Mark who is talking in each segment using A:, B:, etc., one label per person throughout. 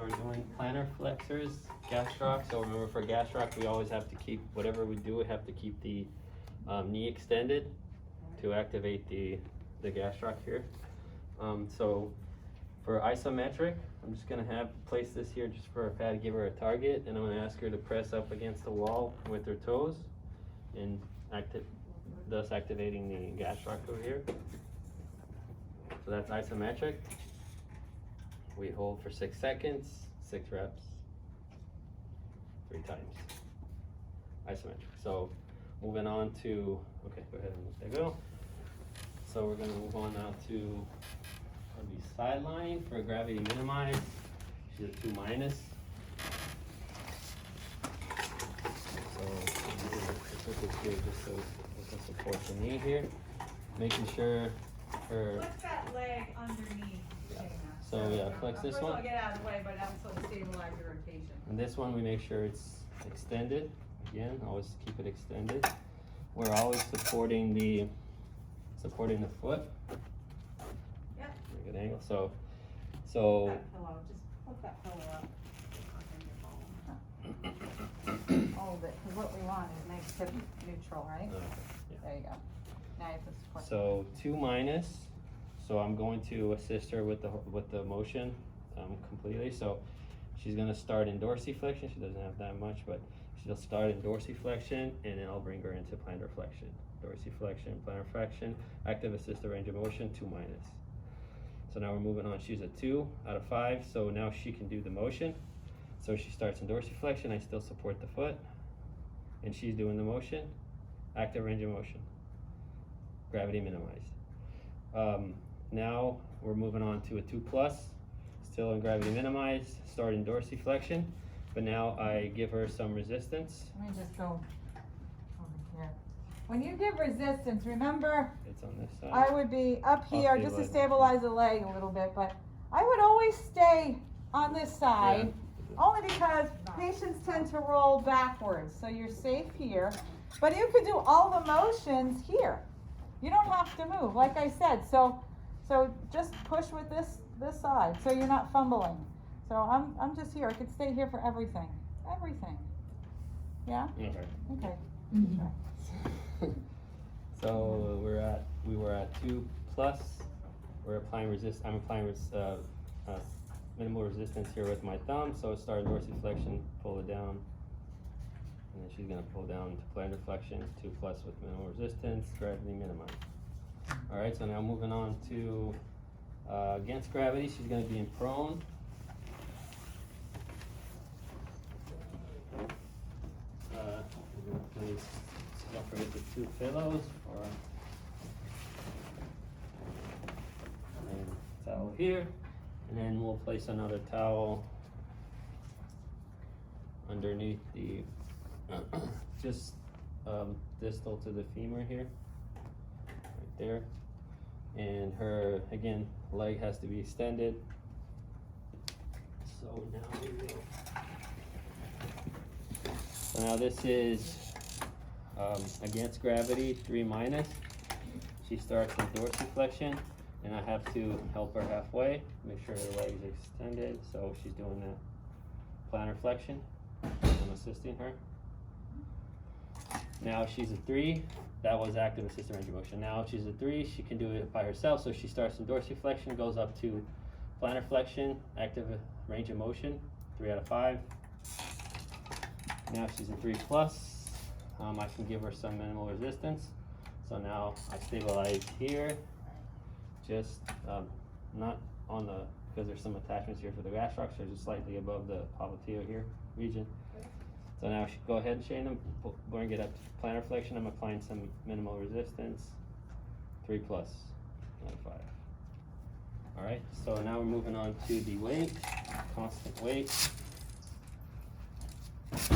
A: So we're doing plantar flexors, gastroc. So remember, for gastroc, we always have to keep, whatever we do, we have to keep the knee extended to activate the gastroc here. So for isometric, I'm just gonna place this here just for Pat to give her a target, and I'm gonna ask her to press up against the wall with her toes, and thus activating the gastroc over here. So that's isometric. We hold for 6 seconds, 6 reps, 3 times. Isometric. So moving on to, okay, go ahead and let that go. So we're gonna move on now to the sideline for gravity minimized. She's a 2 minus. So put this here just so we can support the knee here. Making sure her.
B: Flex that leg underneath.
A: Yeah. So yeah, flex this one.
B: I'll get out of the way, but also stabilize your rotation.
A: And this one we make sure it's extended. Again, always keep it extended. We're always supporting the foot.
B: Yep.
A: Good angle. So
B: That pillow, just put that pillow up. Hold it, because what we want is make hip neutral, right?
A: yeah.
B: There you go. Now you have to support.
A: So 2 minus. So I'm going to assist her with the motion completely. So she's gonna start in dorsiflexion. She doesn't have that much, but she'll start in dorsiflexion, and then I'll bring her into plantar flexion. Dorsiflexion, plantar flexion, active assisted range of motion, 2 minus. So now we're moving on. She's a 2 out of 5. So now she can do the motion. So she starts in dorsiflexion. I still support the foot, and she's doing the motion. Active range of motion. Gravity minimized. Now we're moving on to a 2 plus. Still in gravity minimized. Start in dorsiflexion, but now I give her some resistance.
B: Let me just go over here. When you give resistance, remember,
A: It's on this side.
B: I would be up here just to
A: stabilize it.
B: stabilize the leg a little bit, but I would always stay on this side, only because patients tend to roll backwards, so you're safe here. But you could do all the motions here. You don't have to move, like I said. So just push with this side, so you're not fumbling. So I'm just here. I could stay here for everything. Everything. Yeah?
A: Okay.
B: Okay.
A: So we were at 2 plus. We're applying I'm applying minimal resistance here with my thumb. So start dorsiflexion, pull it down, and then she's gonna pull down to plantar flexion, 2 plus with minimal resistance, gravity minimized. All right. So now moving on to against gravity, she's gonna be in prone. Please separate the 2 pillows for towel here, and then we'll place another towel underneath the just distal to the femur here, right there. And her, again, leg has to be extended. So now we will. So now this is against gravity, 3 minus. She starts in dorsiflexion, and I have to help her halfway, make sure her leg is extended. So she's doing the plantar flexion. I'm assisting her. Now she's a 3. That was active assisted range of motion. Now she's a 3. She can do it by herself. So she starts in dorsiflexion, goes up to plantar flexion, active range of motion, 3 out of 5. Now she's a 3 plus. I can give her some minimal resistance. So now I stabilize here, just not on the, because there's some attachments here for the gastroc, so just slightly above the popliteal here region. So now go ahead, Shane, bring it up to plantar flexion. I'm applying some minimal resistance, 3 plus out of 5. All right, so now we're moving on to the weight, constant weight. Let's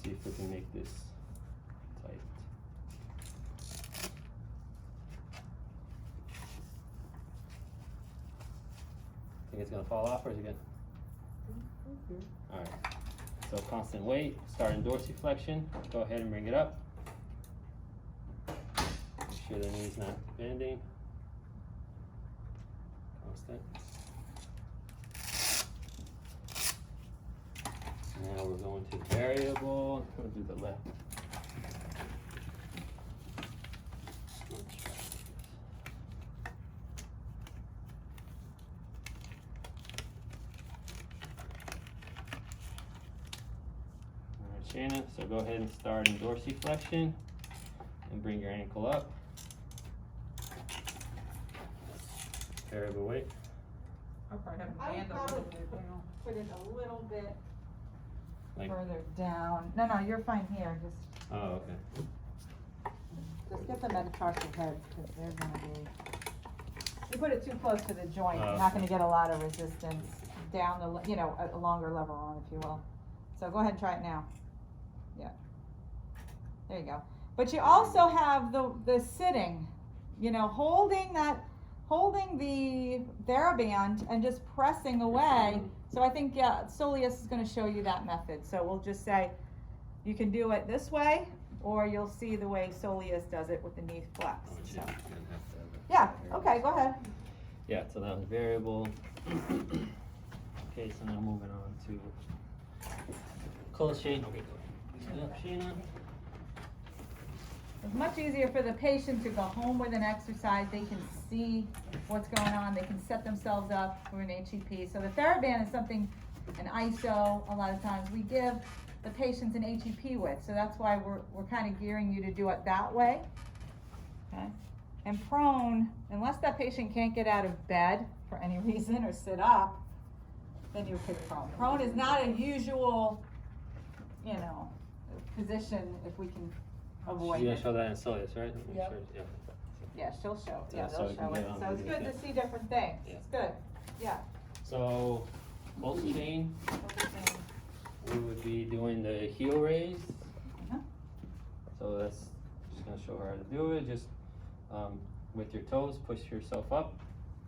A: see if we can make this tight. Think it's gonna fall off, or is it good? All right, so constant weight, start in dorsiflexion. Go ahead and bring it up. Make sure the knee's not bending. Constant. go into variable. We'll do the left. Let's try this. Alright, Shanna, so go ahead and start in dorsiflexion and bring your ankle up. Variable weight.
B: I would probably put it a little bit
A: Like-
B: further down. No, you're fine here.
A: Oh, okay.
B: Just get the metatarsal heads, because they're gonna be. You put it too close to the joint, you're not gonna get a lot of resistance down the, a longer level on, if you will. So go ahead and try it now. Yeah. There you go. But you also have the sitting, holding the TheraBand and just pressing away. So I think, Soleus is gonna show you that method. So we'll just say, you can do it this way, or you'll see the way Soleus does it with the knee flex. So. Yeah, okay, go ahead.
A: Yeah, so that was variable. Okay, so now moving on to close chain. Okay, go ahead. Sheena.
B: It's much easier for the patient to go home with an exercise. They can see what's going on. They can set themselves up for an HEP. So the TheraBand is something, an ISO, a lot of times we give the patients an HEP with. So that's why we're kind of gearing you to do it that way. Okay. And prone, unless that patient can't get out of bed for any reason or sit up, then you pick prone. Prone is not a usual, position if we can avoid
A: You're
B: it.
A: gonna show that in Soleus, right?
B: Yep.
A: Sure, yeah.
B: Yeah, she'll show.
A: Yeah,
B: Yeah,
A: so
B: they'll
A: we can
B: show
A: get
B: it.
A: on
B: So
A: with
B: it's
A: it,
B: good
A: yeah.
B: to see different things.
A: Yeah.
B: It's good. Yeah.
A: So pulse chain, we would be doing the heel raise.
B: Uh-huh.
A: So that's just gonna show her how to do it. Just with your toes, push yourself up,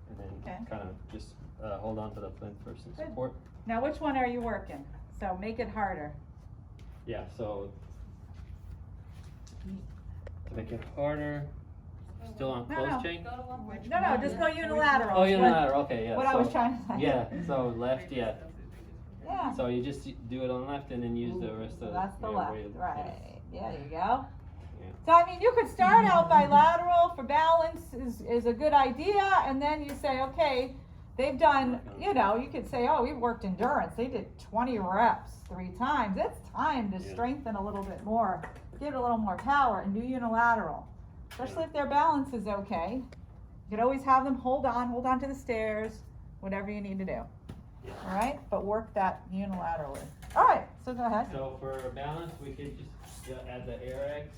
A: and then
B: Okay.
A: kind of just hold on to the plinth for some
B: Good.
A: support.
B: Now, which one are you working? So make it harder.
A: Yeah. So to make it harder, still on
B: No,
A: close
B: no.
A: chain.
B: No, just go unilateral.
A: Oh,
B: is
A: unilateral. Okay, yeah.
B: What
A: so,
B: I was trying to say.
A: Yeah. So left, yeah.
B: Yeah.
A: So you just do it on left and then use the rest
B: So
A: of
B: that's the
A: yeah,
B: left,
A: way of-
B: right.
A: yeah.
B: Yeah, there you go.
A: Yeah.
B: So I mean, you could start out bilateral for balance is a good idea, and then you say, okay, they've done, you could say, oh, we've worked endurance. They did 20 reps 3 times. It's time to
A: Yeah.
B: strengthen a little bit more, give it a little more power, and do unilateral. Especially if their balance is okay. You could always have them hold on to the stairs, whatever you need to do.
A: Yeah.
B: All right, but work that unilaterally. All right, so go ahead.
A: So for balance, we could just add the air X